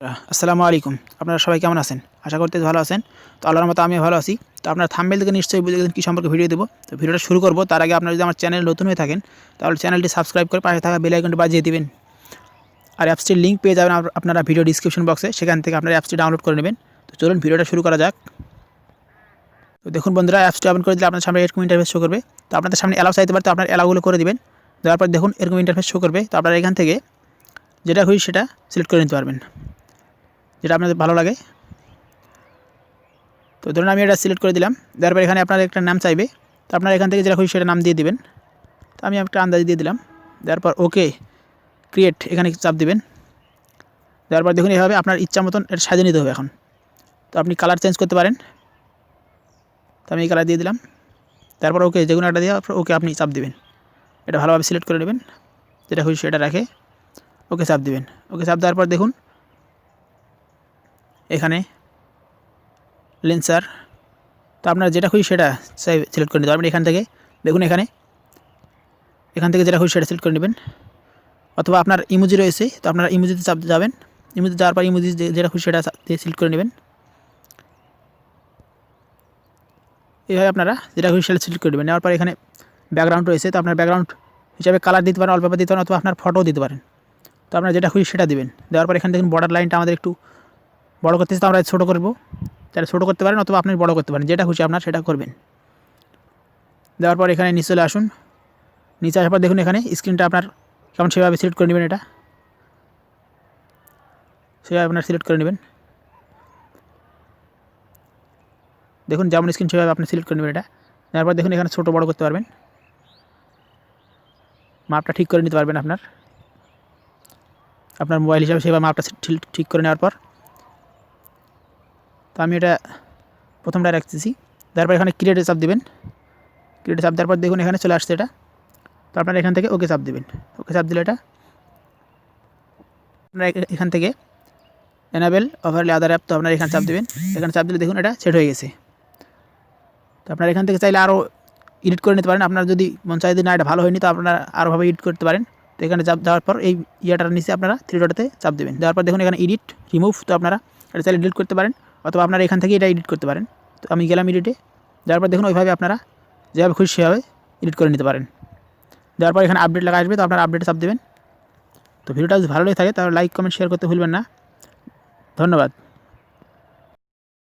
আসসালামু আলাইকুম। আপনারা সবাই কেমন আছেন? আশা করতে ভালো আছেন। তো আল্লাহর মতো আমিও ভালো আছি। তো আপনারা থাম্বনেল থেকে নিশ্চয়ই বুঝে গেছেন কী সম্পর্কে ভিডিও দেবো। তো ভিডিওটা শুরু করব তার আগে আপনারা যদি আমার চ্যানেল নতুন হয়ে থাকেন তাহলে চ্যানেলটি সাবস্ক্রাইব করে পাশে থাকা বেল আইকনটি বাজিয়ে দিবেন। আর অ্যাপসটির লিঙ্ক পেয়ে যাবেন আপনারা ভিডিও ডিসক্রিপশন বক্সে, সেখান থেকে আপনারা অ্যাপসটি ডাউনলোড করে নেবেন। তো চলুন ভিডিওটা শুরু করা যাক। তো দেখুন বন্ধুরা, অ্যাপসটি ওপেন করে দিলে আপনার সামনে এরকম ইন্টারফেস শো করবে। তো আপনাদের সামনে অ্যালাউ চাইতে পারে, তো আপনার অ্যালাউগুলো করে দিবেন। দেওয়ার পর দেখুন এরকম ইন্টারফেস শো করবে। তো আপনারা এখান থেকে যেটা খুশি সেটা সিলেক্ট করে নিতে পারবেন, যেটা আপনাদের ভালো লাগে। তো ধরুন আমি এটা সিলেক্ট করে দিলাম। দেওয়ার পর এখানে আপনার একটা নাম চাইবে। তো আপনারা এখান থেকে যেটা খুশি সেটা নাম দিয়ে দিবেন। তো আমি একটা আন্দাজ দিয়ে দিলাম। দেওয়ার পর ওকে ক্রিয়েট এখানে চাপ দিবেন। দেওয়ার পর দেখুন এভাবে আপনার ইচ্ছা মতন এটা সাজিয়ে নিতে হবে এখন। তো আপনি কালার চেঞ্জ করতে পারেন। তো আমি এই কালার দিয়ে দিলাম। তারপর ওকে যেগুলো একটা দিয়ে ওকে আপনি চাপ দিবেন। এটা ভালোভাবে সিলেক্ট করে নেবেন, যেটা খুশি সেটা রাখে ওকে চাপ দিবেন। ওকে চাপ দেওয়ার পর দেখুন এখানে লেন্সার। তো আপনার যেটা খুশি সেটা সিলেক্ট করে নিতে পারবেন এখান থেকে। দেখুন এখান থেকে যেটা খুশি সেটা সিলেক্ট করে নেবেন। অথবা আপনার ইমোজি রয়েছে, তো আপনারা ইমোজিতে চাপ যাবেন। ইমোজি যাওয়ার পর ইমোজি যেটা খুশি সেটা দিয়ে সিলেক্ট করে নেবেন। এইভাবে আপনারা যেটা খুশি সেটা সিলেক্ট করে নেবেন। নেওয়ার পর এখানে ব্যাকগ্রাউন্ড রয়েছে, তো আপনার ব্যাকগ্রাউন্ড হিসাবে কালার দিতে পারেন, অল্প দিতে পারেন, অথবা আপনার ফটোও দিতে পারেন। তো আপনারা যেটা খুশি সেটা দিবেন। দেওয়ার পর এখানে দেখুন বর্ডার লাইনটা আমাদের একটু বড় করতেছে, তো আমরা ছোটো করবো। তাহলে ছোটো করতে পারেন অথবা আপনি বড় করতে পারেন, যেটা খুশি আপনার সেটা করবেন। দেওয়ার পর এখানে নিচে চলে আসুন। নিচে আসার পর দেখুন এখানে স্ক্রিনটা আপনার কেমন সেভাবে সিলেক্ট করে নেবেন। এটা সেভাবে আপনার সিলেক্ট করে নেবেন। দেখুন যেমন স্ক্রিন সেভাবে আপনি সিলেক্ট করে নেবেন এটা। তারপর দেখুন এখানে ছোটো বড় করতে পারবেন, মাপটা ঠিক করে নিতে পারবেন আপনার মোবাইল হিসাবে সেভাবে মাপটা ঠিক করে নেওয়ার পর। তো আমি এটা প্রথমটা রাখতেছি। তারপর এখানে ক্রিয়েটে চাপ দেবেন। ক্রিয়েটে চাপ দেওয়ার পর দেখুন এখানে চলে আসছে এটা। তো আপনারা এখান থেকে ওকে চাপ দেবেন। ওকে চাপ দিলে এটা আপনারা এখান থেকে এনাবেল ওভারলে আদার অ্যাপ, তো আপনারা এখানে চাপ দেবেন। এখানে চাপ দিলে দেখুন এটা সেট হয়ে গেছে। তো আপনারা এখান থেকে চাইলে আরও এডিট করে নিতে পারেন। আপনার যদি মন চাই না এটা ভালো হয়নি, তো আপনারা আরোভাবে এডিট করতে পারেন। তো এখানে চাপ দেওয়ার পর এই ইয়াটার নিচে আপনারা থ্রি ডটে চাপ দেবেন। দেওয়ার পর দেখুন এখানে এডিট রিমুভ, তো আপনারা এটা চাইলে ডিলিট করতে পারেন, অথবা আপনারা এখান থেকে এটা এডিট করতে পারেন। তো আমি গেলাম এডিটে। দেওয়ার পর দেখুন ওইভাবে আপনারা যেভাবে খুশি সেভাবে এডিট করে নিতে পারেন। দেওয়ার পর এখানে আপডেট লেখা আসবে, তো আপনারা আপডেটে চাপ দেবেন। তো ভিডিওটা যদি ভালো লাগে থাকে তাহলে লাইক কমেন্ট শেয়ার করতে ভুলবেন না। ধন্যবাদ।